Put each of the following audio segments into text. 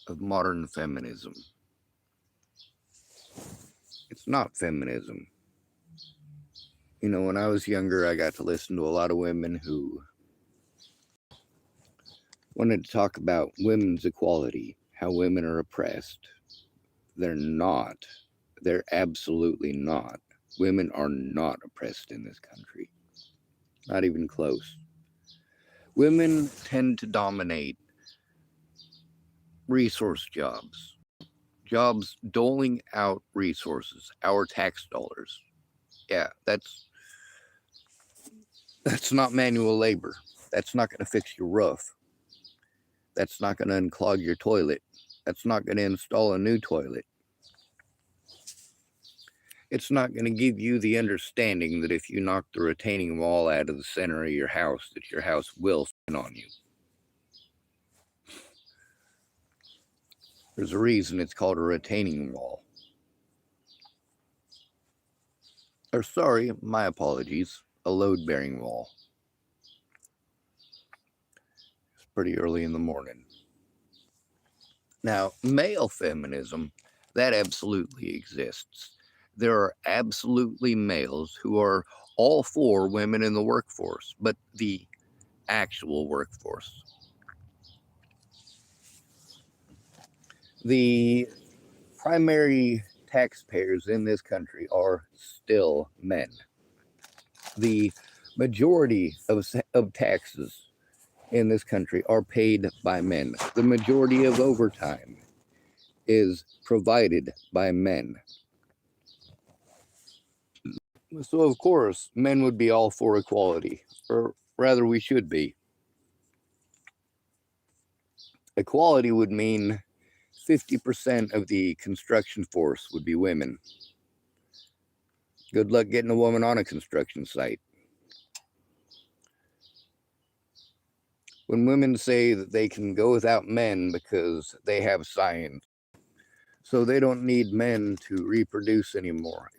of modern feminism. It's not feminism. You know, when I was younger, I got to listen to a lot of women who wanted to talk about women's equality, how women are oppressed. They're not. They're absolutely not. Women are not oppressed in this country. Not even close. Women tend to dominate resource jobs, jobs doling out resources, our tax dollars. Yeah, that's not manual labor. That's not going to fix your roof. That's not going to unclog your toilet. That's not going to install a new toilet. It's not going to give you the understanding that if you knock the retaining wall out of the center of your house, that your house will spin on you. There's a reason it's called a retaining wall. Or sorry, my apologies, a load-bearing wall. It's pretty early in the morning. Now, male feminism, that absolutely exists. There are absolutely males who are all for women in the workforce, but the actual workforce. The primary taxpayers in this country are still men. The majority of taxes in this country are paid by men. The majority of overtime is provided by men. So, of course, men would be all for equality, or rather, we should be. Equality would mean 50% of the construction force would be women. Good luck getting a woman on a construction site. When women say that they can go without men because they have science, so they don't need men to reproduce anymore.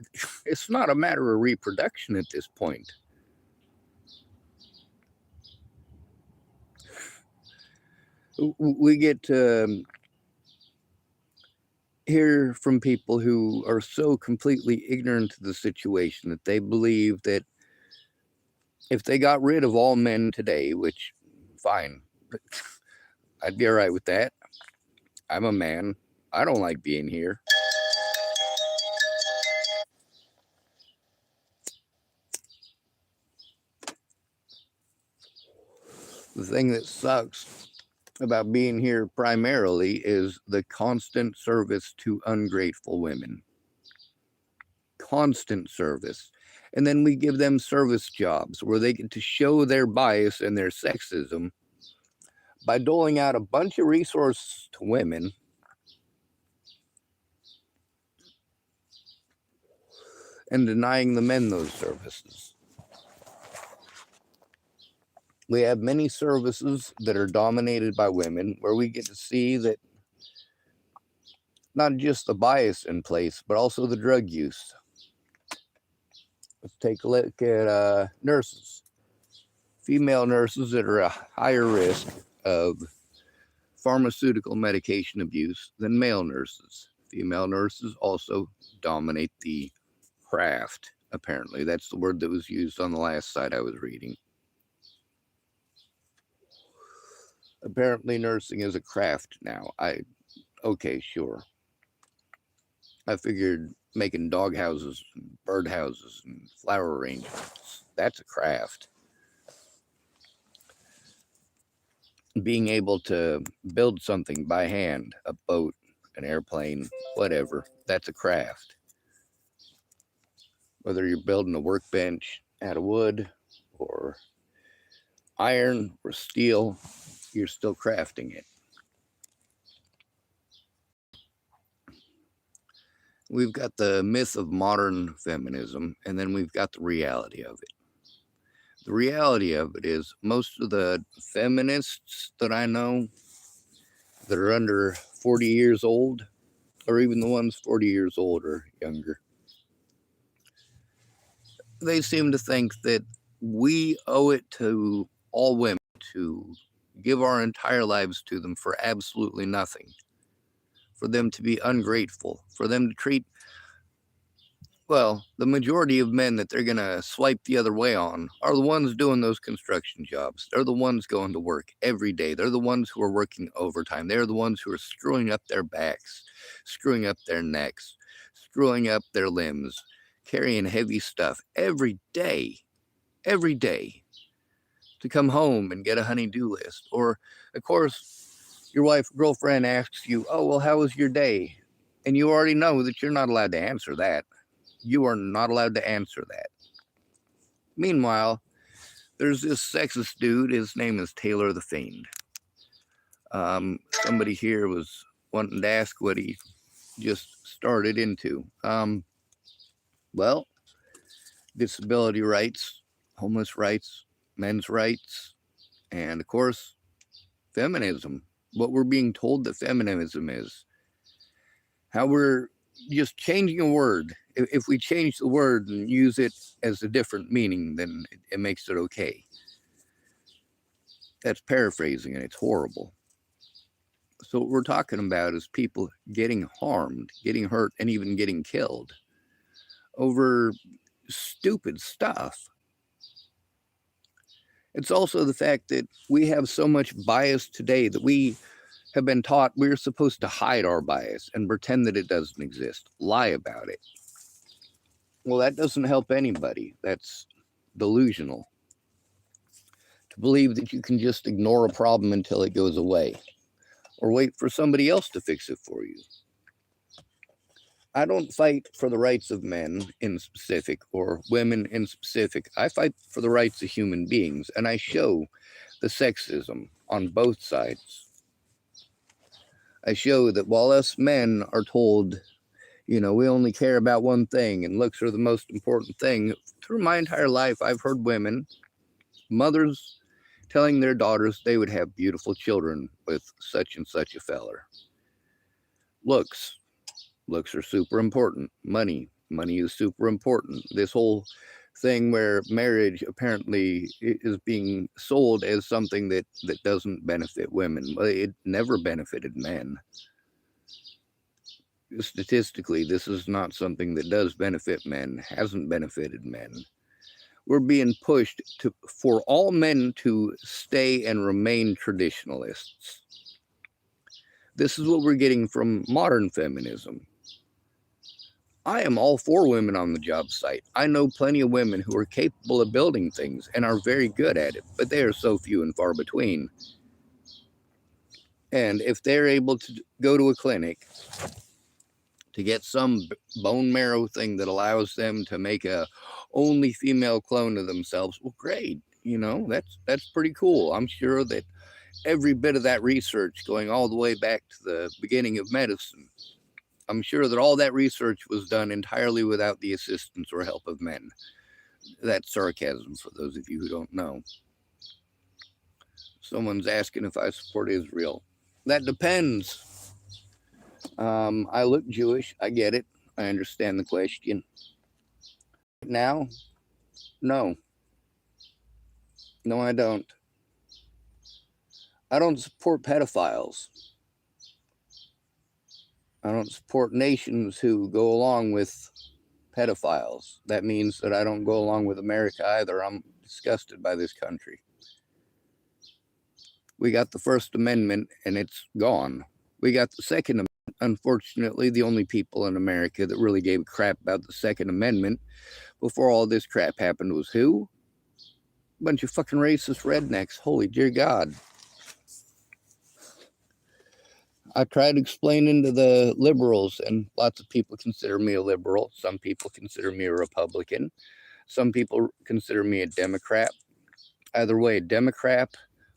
It's not a matter of reproduction at this point. We get to hear from people who are so completely ignorant of the situation that they believe that if they got rid of all men today, which, fine, I'd be all right with that. I'm a man. I don't like being here. The thing that sucks about being here primarily is the constant service to ungrateful women. Constant service. And then we give them service jobs where they get to show their bias and their sexism by doling out a bunch of resources to women and denying the men those services. We have many services that are dominated by women where we get to see that not just the bias in place, but also the drug use. Let's take a look at nurses. Female nurses that are a higher risk of pharmaceutical medication abuse than male nurses. Female nurses also dominate the craft, apparently. That's the word that was used on the last site I was reading. Apparently, nursing is a craft now. Okay, sure. I figured making dog houses, and bird houses, and flower arrangements, that's a craft. Being able to build something by hand, a boat, an airplane, whatever, that's a craft. Whether you're building a workbench out of wood or iron or steel, you're still crafting it. We've got the myth of modern feminism, and then we've got the reality of it. The reality of it is most of the feminists that I know that are under 40 years old, or even the ones 40 years old or younger, they seem to think that we owe it to all women to give our entire lives to them for absolutely nothing. for them to be ungrateful, for them to treat, well, the majority of men that they're going to swipe the other way on are the ones doing those construction jobs. They're the ones going to work every day. They're the ones who are working overtime. They're the ones who are screwing up their backs, screwing up their necks, screwing up their limbs, carrying heavy stuff every day to come home and get a honey-do list. Or, of course, your wife, girlfriend asks you, oh, well, how was your day? And you already know that you're not allowed to answer that. You are not allowed to answer that. Meanwhile, there's this sexist dude. His name is Taylor the Fiend. Somebody here was wanting to ask what he just started into. Well, disability rights, homeless rights, men's rights, and of course, feminism. What we're being told that feminism is. How we're just changing a word. If we change the word and use it as a different meaning, then it makes it okay. That's paraphrasing, and it's horrible. So what we're talking about is people getting harmed, getting hurt, and even getting killed over stupid stuff. It's also the fact that we have so much bias today that we have been taught we're supposed to hide our bias and pretend that it doesn't exist, lie about it. Well, that doesn't help anybody. That's delusional. To believe that you can just ignore a problem until it goes away, or wait for somebody else to fix it for you. I don't fight for the rights of men in specific or women in specific. I fight for the rights of human beings, and I show the sexism on both sides. I show that while us men are told, we only care about one thing and looks are the most important thing, through my entire life, I've heard women, mothers, telling their daughters they would have beautiful children with such and such a feller. Looks are super important. Money is super important. This whole thing where marriage apparently is being sold as something that doesn't benefit women. Well, it never benefited men. Statistically, this is not something that does benefit men, hasn't benefited men. We're being pushed for all men to stay and remain traditionalists. This is what we're getting from modern feminism. I am all for women on the job site. I know plenty of women who are capable of building things and are very good at it, but they are so few and far between. And if they're able to go to a clinic to get some bone marrow thing that allows them to make a only female clone of themselves, well, great. That's pretty cool. I'm sure that every bit of that research going all the way back to the beginning of medicine, I'm sure that all that research was done entirely without the assistance or help of men. That's sarcasm for those of you who don't know. Someone's asking if I support Israel. That depends. I look Jewish. I get it. I understand the question. Now, no. No, I don't. I don't support pedophiles. I don't support nations who go along with pedophiles. That means that I don't go along with America either. I'm disgusted by this country. We got the First Amendment and it's gone. We got the Second Amendment. Unfortunately, the only people in America that really gave a crap about the Second Amendment before all this crap happened was who? A bunch of fucking racist rednecks. Holy dear God. I tried explaining to the liberals, and lots of people consider me a liberal. Some people consider me a Republican. Some people consider me a Democrat. Either way, Democrat,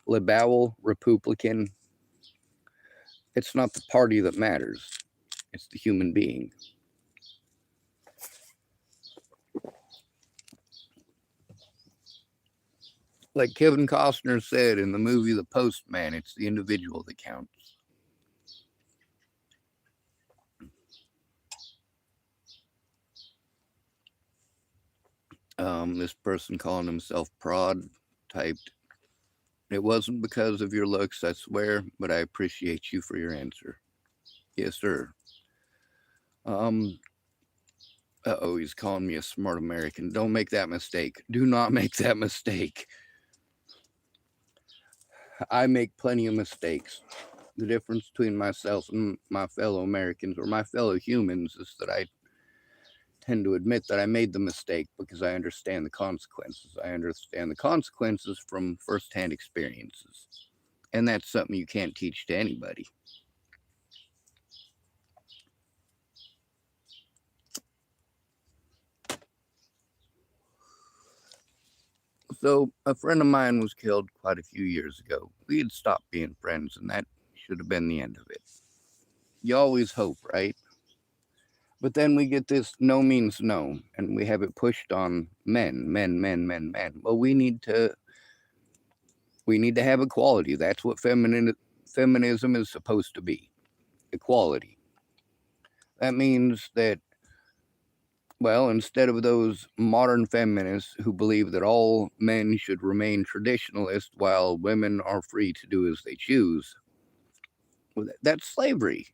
liberal, Republican, it's not the party that matters. It's the human being. Like Kevin Costner said in the movie The Postman, it's the individual that counts. This person calling himself Prod typed, "It wasn't because of your looks, I swear, but I appreciate you for your answer." Yes, sir. Um, uh-oh, he's calling me a smart American. Don't make that mistake. Do not make that mistake. I make plenty of mistakes. The difference between myself and my fellow Americans or my fellow humans is that I tend to admit that I made the mistake because I understand the consequences. I understand the consequences from firsthand experiences. And that's something you can't teach to anybody. So, a friend of mine was killed quite a few years ago. We had stopped being friends, and that should have been the end of it. You always hope, right? But then we get this no means no, and we have it pushed on men, men, men, men, men. Well, we need to have equality. That's what feminism is supposed to be. Equality. That means that, well, instead of those modern feminists who believe that all men should remain traditionalist while women are free to do as they choose, well, that's slavery.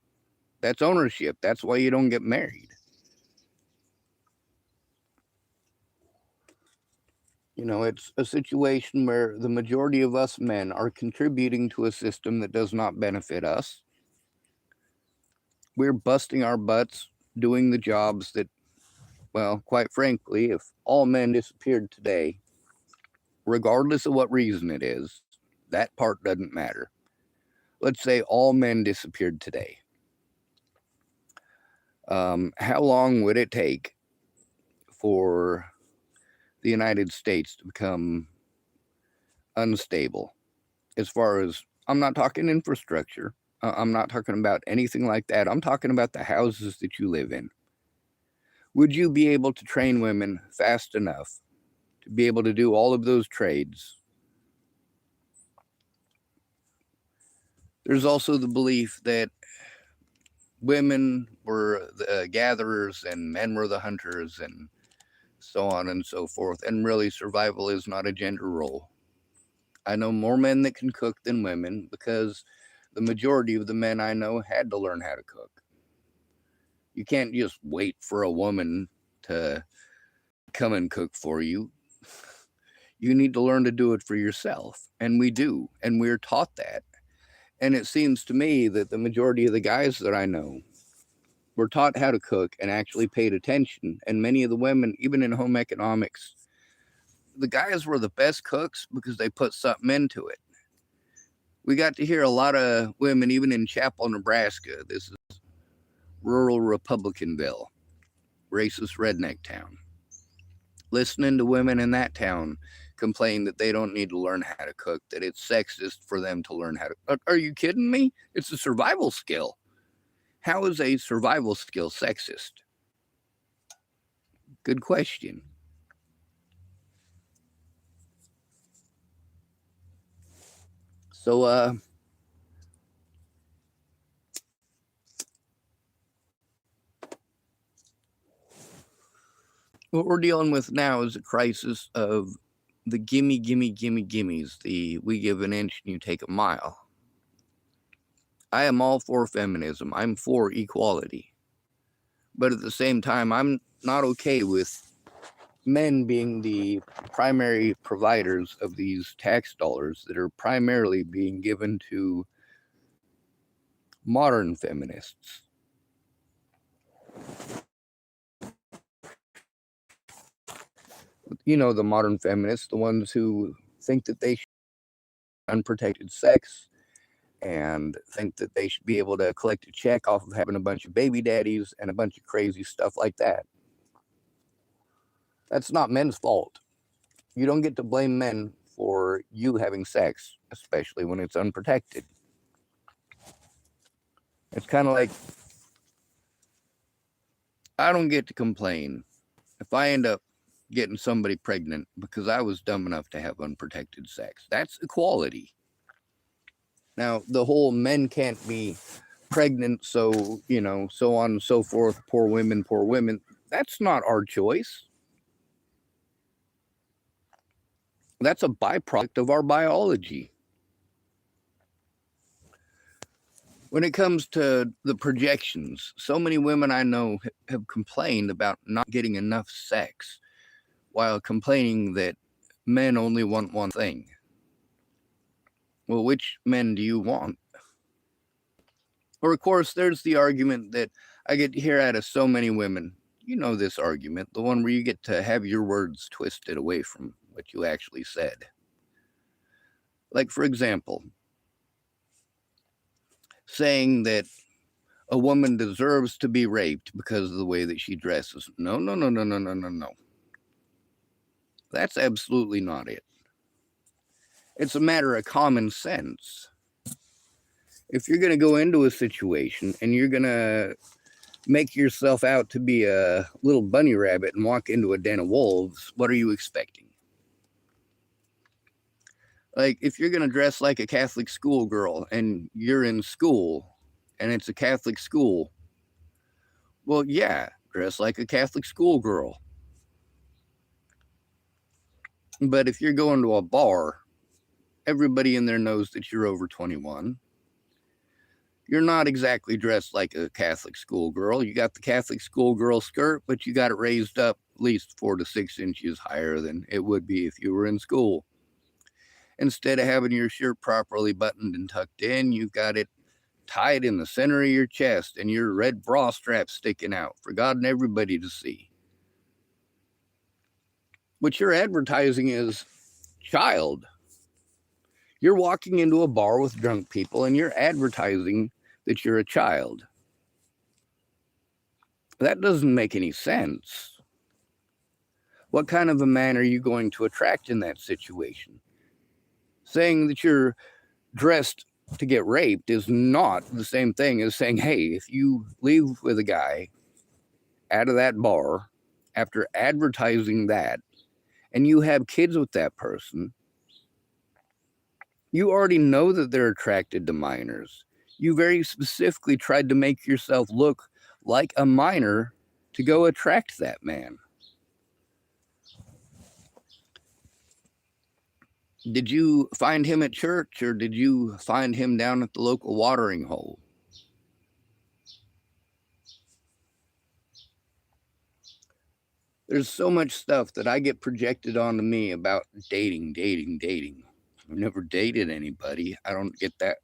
That's ownership. That's why you don't get married. You know, it's a situation where the majority of us men are contributing to a system that does not benefit us. We're busting our butts doing the jobs that, well, quite frankly, if all men disappeared today, regardless of what reason it is, that part doesn't matter. Let's say all men disappeared today. How long would it take for the United States to become unstable? As far as, I'm not talking infrastructure. I'm not talking about anything like that. I'm talking about the houses that you live in. Would you be able to train women fast enough to be able to do all of those trades? There's also the belief that women were the gatherers and men were the hunters and so on and so forth. And really, survival is not a gender role. I know more men that can cook than women because the majority of the men I know had to learn how to cook. You can't just wait for a woman to come and cook for you. You need to learn to do it for yourself. And we do. And we're taught that. And it seems to me that the majority of the guys that I know were taught how to cook and actually paid attention. And many of the women, even in home economics, the guys were the best cooks because they put something into it. We got to hear a lot of women, even in Chapel, Nebraska. This is rural Republicanville, racist redneck town. Listening to women in that town complain that they don't need to learn how to cook, that it's sexist for them to learn how to. Are you kidding me? It's a survival skill. How is a survival skill sexist? Good question. So, what we're dealing with now is a crisis of the gimme, gimme, gimme, gimmes. The we give an inch and you take a mile. I am all for feminism. I'm for equality. But at the same time, I'm not okay with men being the primary providers of these tax dollars that are primarily being given to modern feminists. You know, the modern feminists, the ones who think that they should have unprotected sex and think that they should be able to collect a check off of having a bunch of baby daddies and a bunch of crazy stuff like that. That's not men's fault. You don't get to blame men for you having sex, especially when it's unprotected. It's kind of like, I don't get to complain if I end up getting somebody pregnant because I was dumb enough to have unprotected sex. That's equality. Now, the whole men can't be pregnant, so, so on and so forth, poor women, that's not our choice. That's a byproduct of our biology. When it comes to the projections, so many women I know have complained about not getting enough sex while complaining that men only want one thing. Well, which men do you want? Or, of course, there's the argument that I get to hear out of so many women. You know this argument, the one where you get to have your words twisted away from what you actually said. Like, for example, saying that a woman deserves to be raped because of the way that she dresses. No, no, no, no, no, no, no, no. That's absolutely not it. It's a matter of common sense. If you're going to go into a situation and you're going to make yourself out to be a little bunny rabbit and walk into a den of wolves, what are you expecting? Like, if you're going to dress like a Catholic schoolgirl and you're in school and it's a Catholic school, well, yeah, dress like a Catholic schoolgirl. But if you're going to a bar, everybody in there knows that you're over 21. You're not exactly dressed like a Catholic schoolgirl. You got the Catholic schoolgirl skirt, but you got it raised up at least 4 to 6 inches higher than it would be if you were in school. Instead of having your shirt properly buttoned and tucked in, you've got it tied in the center of your chest and your red bra strap sticking out for God and everybody to see. What you're advertising is child. You're walking into a bar with drunk people and you're advertising that you're a child. That doesn't make any sense. What kind of a man are you going to attract in that situation? Saying that you're dressed to get raped is not the same thing as saying, hey, if you leave with a guy out of that bar after advertising that and you have kids with that person, you already know that they're attracted to minors. You very specifically tried to make yourself look like a minor to go attract that man. Did you find him at church or did you find him down at the local watering hole? There's so much stuff that I get projected onto me about dating. I've never dated anybody. I don't get that,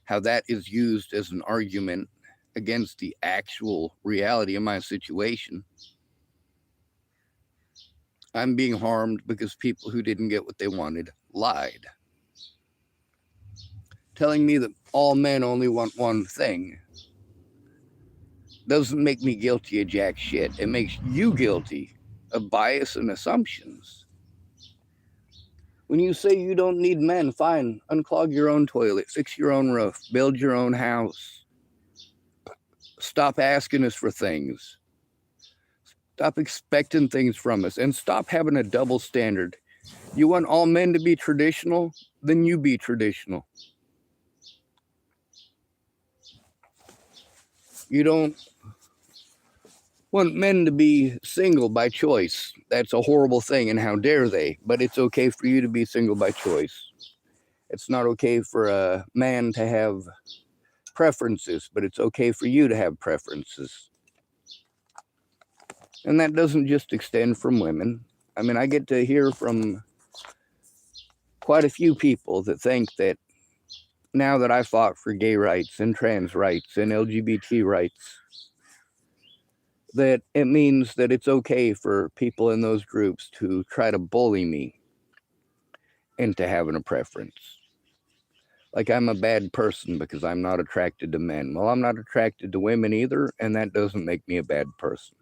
how that is used as an argument against the actual reality of my situation. I'm being harmed because people who didn't get what they wanted lied. Telling me that all men only want one thing doesn't make me guilty of jack shit. It makes you guilty of bias and assumptions. When you say you don't need men, fine, unclog your own toilet, fix your own roof, build your own house. Stop asking us for things. Stop expecting things from us and stop having a double standard. You want all men to be traditional? Then you be traditional. You don't want men to be single by choice. That's a horrible thing, and how dare they? But it's okay for you to be single by choice. It's not okay for a man to have preferences, but it's okay for you to have preferences. And that doesn't just extend from women. I mean, I get to hear from quite a few people that think that now that I fought for gay rights and trans rights and LGBT rights, that it means that it's okay for people in those groups to try to bully me into having a preference. Like I'm a bad person because I'm not attracted to men. Well, I'm not attracted to women either, and that doesn't make me a bad person.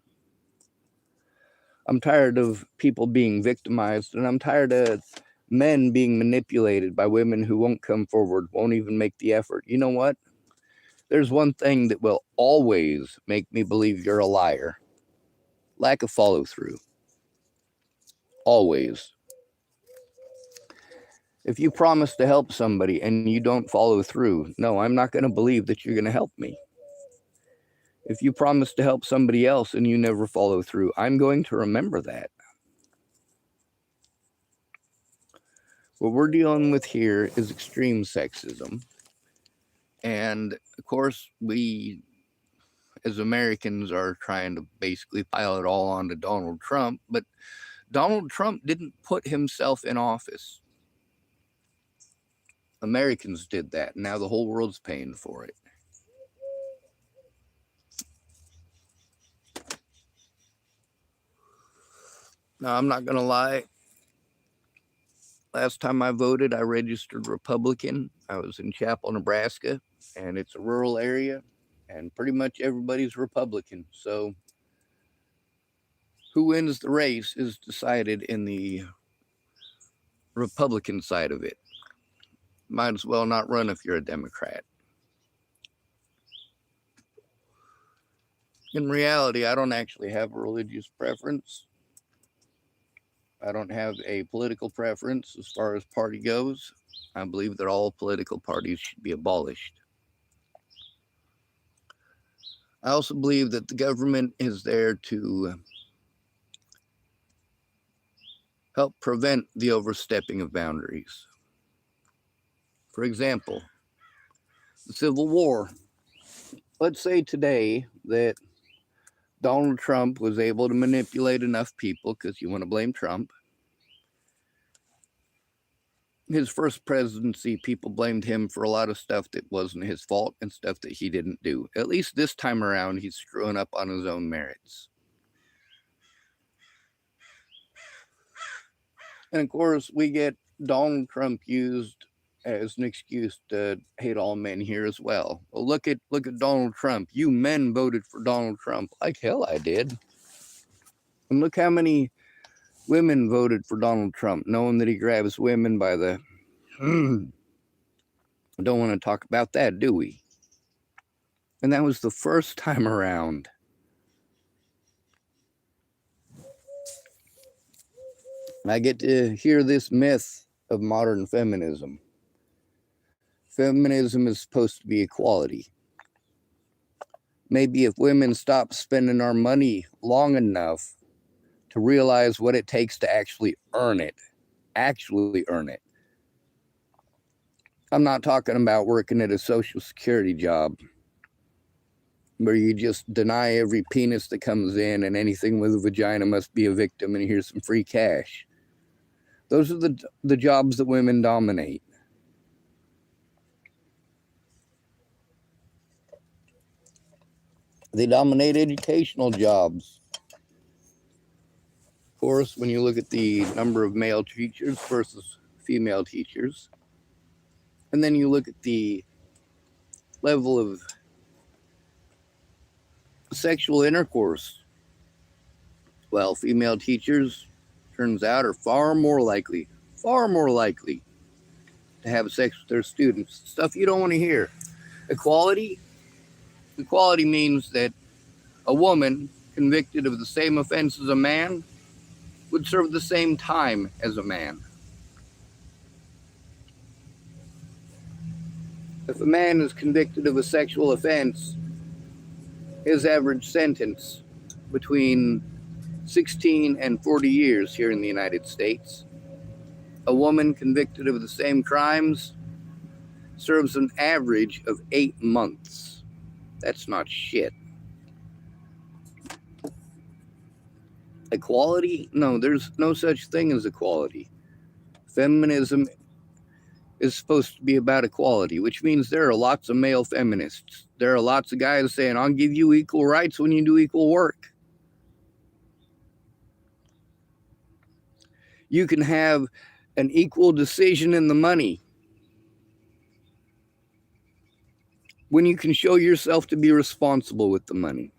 I'm tired of people being victimized, and I'm tired of men being manipulated by women who won't come forward, won't even make the effort. You know what? There's one thing that will always make me believe you're a liar. Lack of follow through. Always. If you promise to help somebody and you don't follow through, no, I'm not going to believe that you're going to help me. If you promise to help somebody else and you never follow through, I'm going to remember that. What we're dealing with here is extreme sexism. And of course, we as Americans are trying to basically pile it all onto Donald Trump, but Donald Trump didn't put himself in office. Americans did that. And now the whole world's paying for it. Now, I'm not going to lie. Last time I voted, I registered Republican. I was in Chapel, Nebraska, and it's a rural area, and pretty much everybody's Republican. So, who wins the race is decided in the Republican side of it. Might as well not run if you're a Democrat. In reality, I don't actually have a religious preference. I don't have a political preference as far as party goes. I believe that all political parties should be abolished. I also believe that the government is there to help prevent the overstepping of boundaries. For example, the Civil War. Let's say today that Donald Trump was able to manipulate enough people, because you want to blame Trump. His first presidency, people blamed him for a lot of stuff that wasn't his fault and stuff that he didn't do. At least this time around, he's screwing up on his own merits. And of course, we get Donald Trump used as an excuse to hate all men here as well. Well, look at Donald Trump. You men voted for Donald Trump. Like hell I did. And look how many women voted for Donald Trump, knowing that he grabs women by the don't want to talk about that, do we? And that was the first time around. I get to hear this myth of modern feminism. Feminism is supposed to be equality. Maybe if women stop spending our money long enough to realize what it takes to actually earn it. I'm not talking about working at a Social Security job where you just deny every penis that comes in and anything with a vagina must be a victim and here's some free cash. Those are the jobs that women dominate. They dominate educational jobs. Of course, when you look at the number of male teachers versus female teachers, and then you look at the level of sexual intercourse, well, female teachers, turns out, are far more likely to have sex with their students. Stuff you don't want to hear. Equality means that a woman convicted of the same offense as a man would serve the same time as a man. If a man is convicted of a sexual offense, his average sentence between 16 and 40 years here in the United States. A woman convicted of the same crimes serves an average of 8 months. That's not shit. Equality? No, there's no such thing as equality. Feminism is supposed to be about equality, which means there are lots of male feminists. There are lots of guys saying, I'll give you equal rights when you do equal work. You can have an equal decision in the money when you can show yourself to be responsible with the money.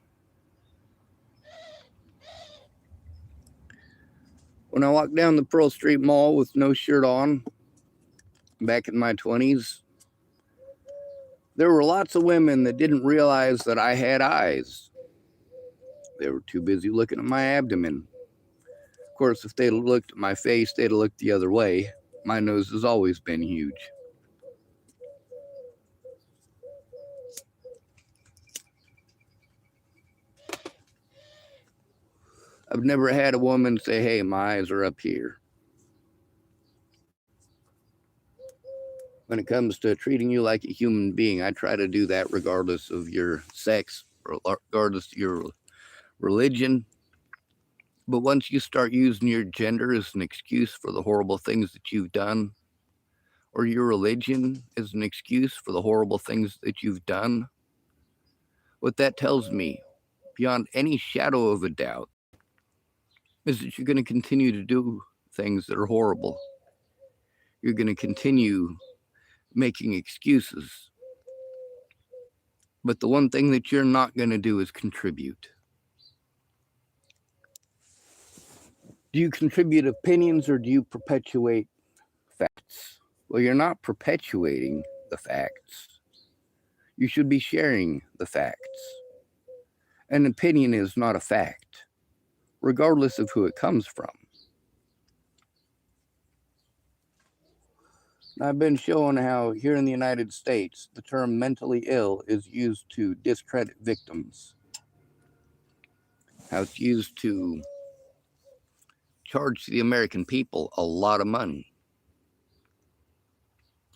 When I walked down the Pearl Street Mall with no shirt on back in my 20s, there were lots of women that didn't realize that I had eyes. They were too busy looking at my abdomen. Of course, if they'd looked at my face, they'd have looked the other way. My nose has always been huge. I've never had a woman say, hey, my eyes are up here. When it comes to treating you like a human being, I try to do that regardless of your sex, regardless of your religion. But once you start using your gender as an excuse for the horrible things that you've done, or your religion as an excuse for the horrible things that you've done, what that tells me, beyond any shadow of a doubt, is that you're going to continue to do things that are horrible. You're going to continue making excuses. But the one thing that you're not going to do is contribute. Do you contribute opinions or do you perpetuate facts? Well, you're not perpetuating the facts. You should be sharing the facts. An opinion is not a fact, regardless of who it comes from. I've been showing how here in the United States, the term mentally ill is used to discredit victims. How it's used to charge the American people a lot of money.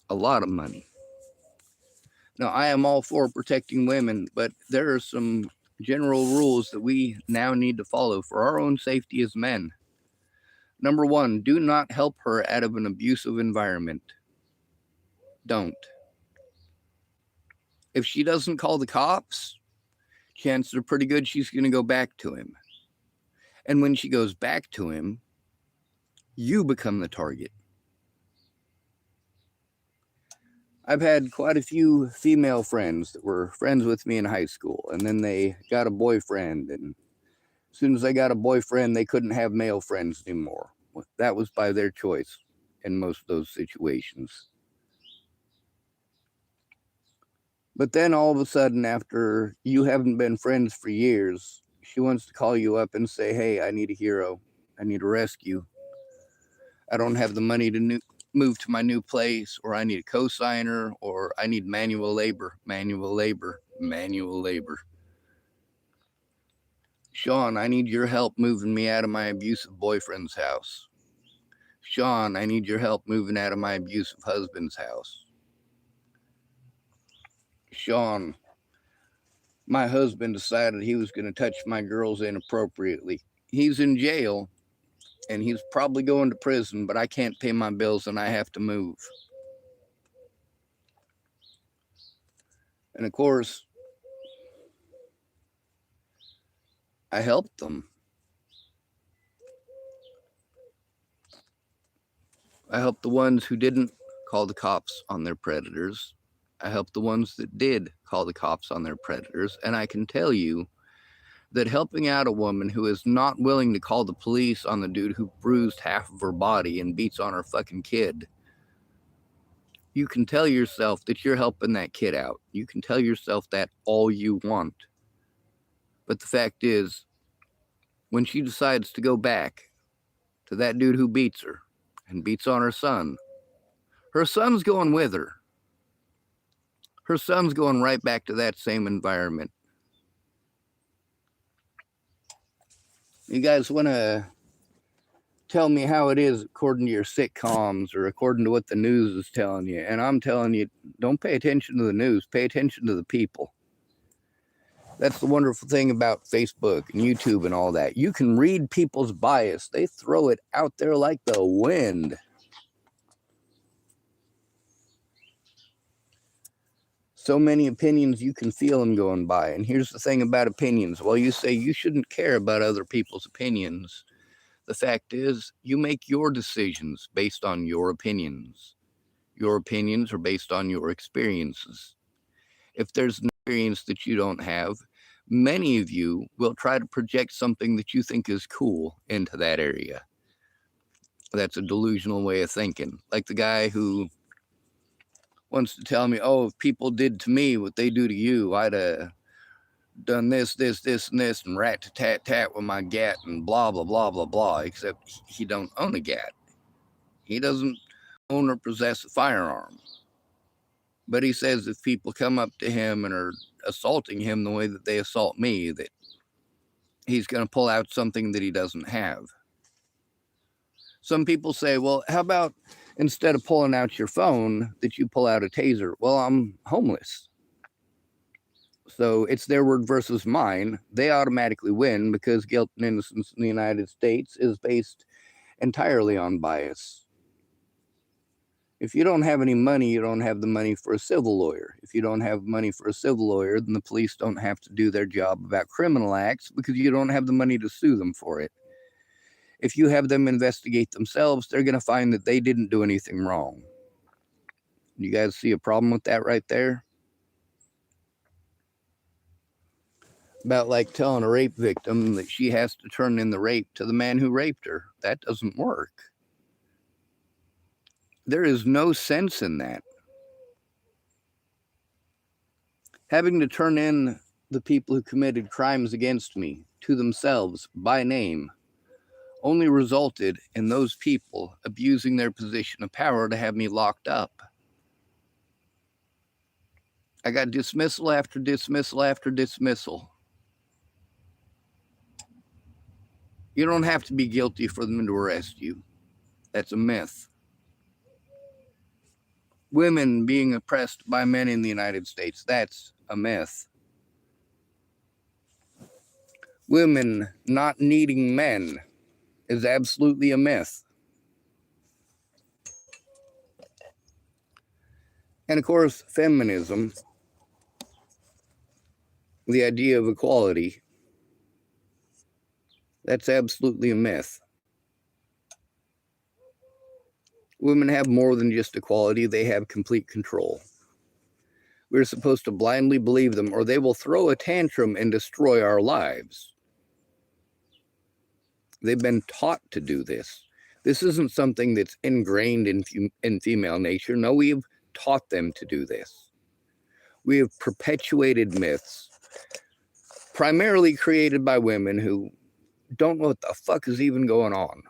A lot of money. Now, I am all for protecting women, but there are some general rules that we now need to follow for our own safety as men. Number one, do not help her out of an abusive environment. Don't. If she doesn't call the cops, chances are pretty good she's going to go back to him. And when she goes back to him, you become the target. I've had quite a few female friends that were friends with me in high school, and then they got a boyfriend, and as soon as they got a boyfriend, they couldn't have male friends anymore. That was by their choice in most of those situations. But then all of a sudden, after you haven't been friends for years, she wants to call you up and say, hey, I need a hero. I need a rescue. I don't have the money to move to my new place, or I need a co-signer, or I need manual labor. Sean, I need your help moving me out of my abusive boyfriend's house. Sean, I need your help moving out of my abusive husband's house. Sean, my husband decided he was going to touch my girls inappropriately. He's in jail, and he's probably going to prison, but I can't pay my bills and I have to move. And of course, I helped them. I helped the ones who didn't call the cops on their predators. I helped the ones that did call the cops on their predators. And I can tell you that helping out a woman who is not willing to call the police on the dude who bruised half of her body and beats on her fucking kid, you can tell yourself that you're helping that kid out. You can tell yourself that all you want. But the fact is, when she decides to go back to that dude who beats her and beats on her son's going with her. Her son's going right back to that same environment. You guys want to tell me how it is according to your sitcoms or according to what the news is telling you. And I'm telling you, don't pay attention to the news. Pay attention to the people. That's the wonderful thing about Facebook and YouTube and all that. You can read people's bias. They throw it out there like the wind. So many opinions, you can feel them going by. And here's the thing about opinions. While you say you shouldn't care about other people's opinions, the fact is you make your decisions based on your opinions. Your opinions are based on your experiences. If there's an experience that you don't have, many of you will try to project something that you think is cool into that area. That's a delusional way of thinking. Like the guy who wants to tell me, oh, if people did to me what they do to you, I'd have done this, and this, and rat-tat-tat with my gat, and blah, blah, blah, blah, blah, except he don't own a gat. He doesn't own or possess a firearm. But he says if people come up to him and are assaulting him the way that they assault me, that he's going to pull out something that he doesn't have. Some people say, well, how about instead of pulling out your phone, that you pull out a taser. Well, I'm homeless. So it's their word versus mine. They automatically win because guilt and innocence in the United States is based entirely on bias. If you don't have any money, you don't have the money for a civil lawyer. If you don't have money for a civil lawyer, then the police don't have to do their job about criminal acts because you don't have the money to sue them for it. If you have them investigate themselves, they're going to find that they didn't do anything wrong. You guys see a problem with that right there? About like telling a rape victim that she has to turn in the rape to the man who raped her. That doesn't work. There is no sense in that. Having to turn in the people who committed crimes against me to themselves by name only resulted in those people abusing their position of power to have me locked up. I got dismissal after dismissal after dismissal. You don't have to be guilty for them to arrest you. That's a myth. Women being oppressed by men in the United States, that's a myth. Women not needing men is absolutely a myth. And of course, feminism, the idea of equality, that's absolutely a myth. Women have more than just equality, they have complete control. We're supposed to blindly believe them, or they will throw a tantrum and destroy our lives. They've been taught to do this. This isn't something that's ingrained in female nature. No, we have taught them to do this. We have perpetuated myths, primarily created by women who don't know what the fuck is even going on.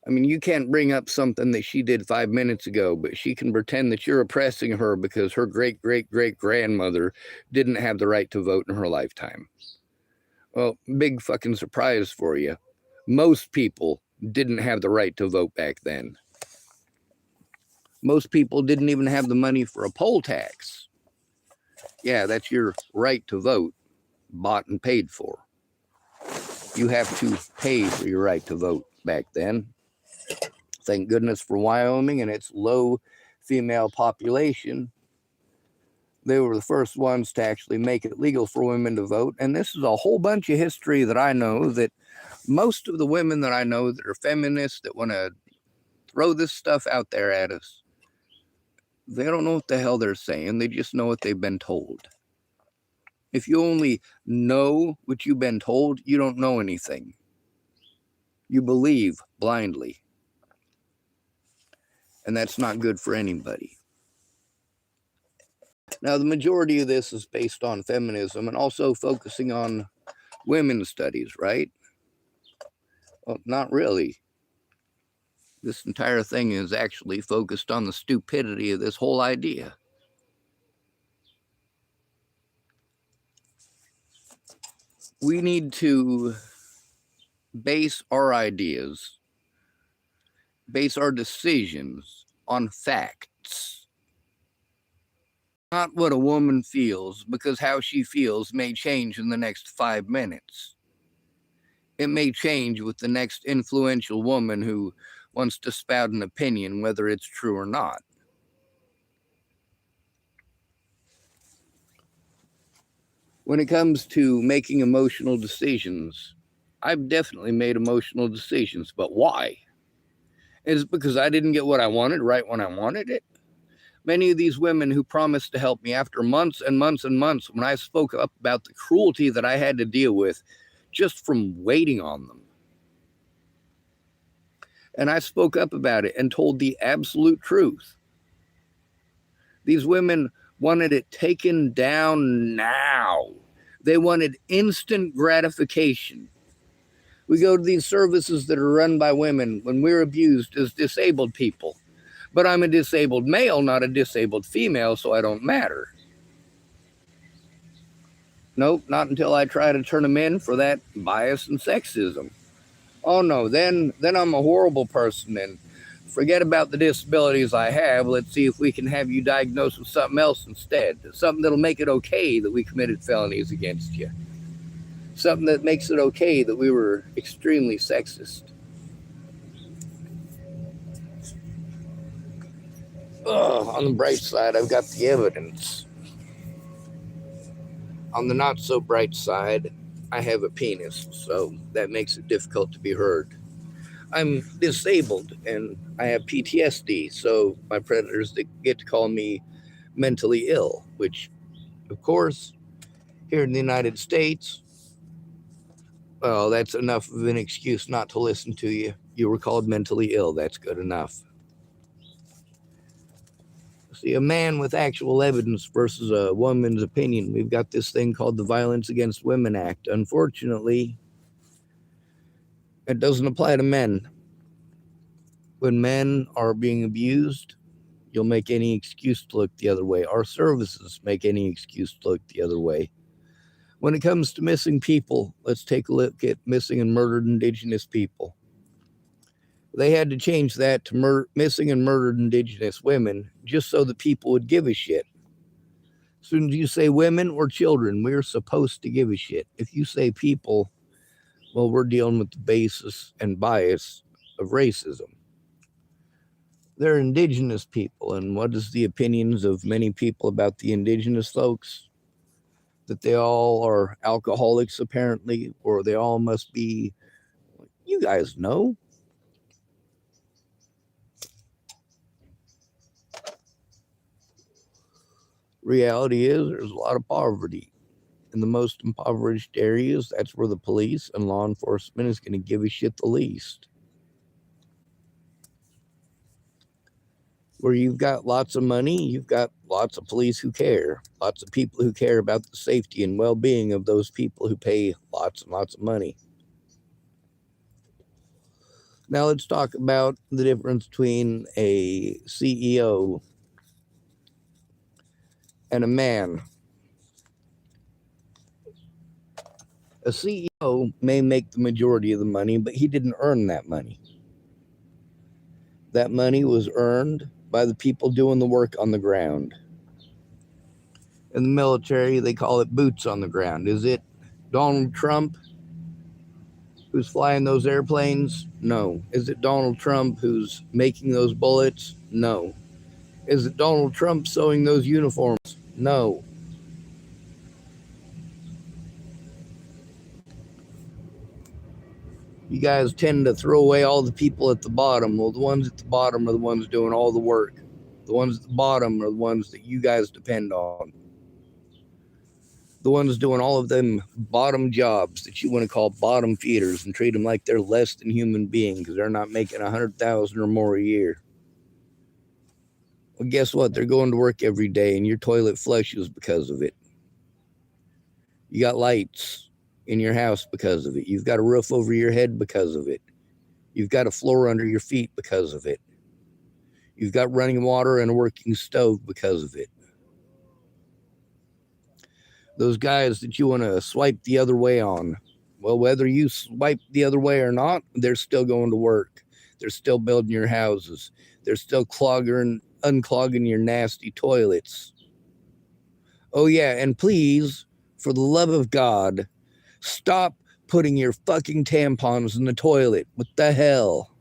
I mean, you can't bring up something that she did 5 minutes ago, but she can pretend that you're oppressing her because her great-great-great-grandmother didn't have the right to vote in her lifetime. Well, big fucking surprise for you. Most people didn't have the right to vote back then. Most people didn't even have the money for a poll tax. Yeah, that's your right to vote, bought and paid for. You have to pay for your right to vote back then. Thank goodness for Wyoming and its low female population. They were the first ones to actually make it legal for women to vote. And this is a whole bunch of history that I know, that most of the women that I know that are feminists, that want to throw this stuff out there at us, they don't know what the hell they're saying. They just know what they've been told. If you only know what you've been told, you don't know anything. You believe blindly. And that's not good for anybody. Now, the majority of this is based on feminism and also focusing on women's studies, right? Well, not really. This entire thing is actually focused on the stupidity of this whole idea. We need to base our ideas, base our decisions on facts. Not what a woman feels, because how she feels may change in the next 5 minutes. It may change with the next influential woman who wants to spout an opinion, whether it's true or not. When it comes to making emotional decisions, I've definitely made emotional decisions, but why? It's because I didn't get what I wanted right when I wanted it. Many of these women who promised to help me, after months and months and months, when I spoke up about the cruelty that I had to deal with just from waiting on them. And I spoke up about it and told the absolute truth. These women wanted it taken down now. They wanted instant gratification. We go to these services that are run by women when we're abused as disabled people. But I'm a disabled male, not a disabled female, so I don't matter. Nope, not until I try to turn them in for that bias and sexism. Oh no, then I'm a horrible person, and forget about the disabilities I have. Let's see if we can have you diagnosed with something else instead. Something that'll make it okay that we committed felonies against you. Something that makes it okay that we were extremely sexist. On the bright side, I've got the evidence. On the not so bright side, I have a penis, so that makes it difficult to be heard. I'm disabled and I have PTSD, so my predators get to call me mentally ill, which, of course, here in the United States, well, that's enough of an excuse not to listen to you. You were called mentally ill. That's good enough. See, a man with actual evidence versus a woman's opinion. We've got this thing called the Violence Against Women Act. Unfortunately, it doesn't apply to men. When men are being abused, you'll make any excuse to look the other way. Our services make any excuse to look the other way. When it comes to missing people, let's take a look at missing and murdered Indigenous people. They had to change that to missing and murdered Indigenous women just so that people would give a shit. As soon as you say women or children, we're supposed to give a shit. If you say people, well, we're dealing with the basis and bias of racism. They're Indigenous people, and what is the opinions of many people about the Indigenous folks? That they all are alcoholics, apparently, or they all must be, you guys know. Reality is there's a lot of poverty. In the most impoverished areas, that's where the police and law enforcement is going to give a shit the least. Where you've got lots of money, you've got lots of police who care, lots of people who care about the safety and well-being of those people who pay lots and lots of money. Now let's talk about the difference between a CEO and a man. A CEO may make the majority of the money, but he didn't earn that money. That money was earned by the people doing the work on the ground. In the military, they call it boots on the ground. Is it Donald Trump who's flying those airplanes? No. Is it Donald Trump who's making those bullets? No. Is it Donald Trump sewing those uniforms? No. You guys tend to throw away all the people at the bottom. Well, the ones at the bottom are the ones doing all the work. The ones at the bottom are the ones that you guys depend on. The ones doing all of them bottom jobs that you want to call bottom feeders and treat them like they're less than human beings because they're not making 100,000 or more a year. Well, guess what? They're going to work every day and your toilet flushes because of it. You got lights in your house because of it. You've got a roof over your head because of it. You've got a floor under your feet because of it. You've got running water and a working stove because of it. Those guys that you want to swipe the other way on, well, whether you swipe the other way or not, they're still going to work. They're still building your houses. They're still unclogging your nasty toilets. Oh, yeah, and please, for the love of God, stop putting your fucking tampons in the toilet. What the hell?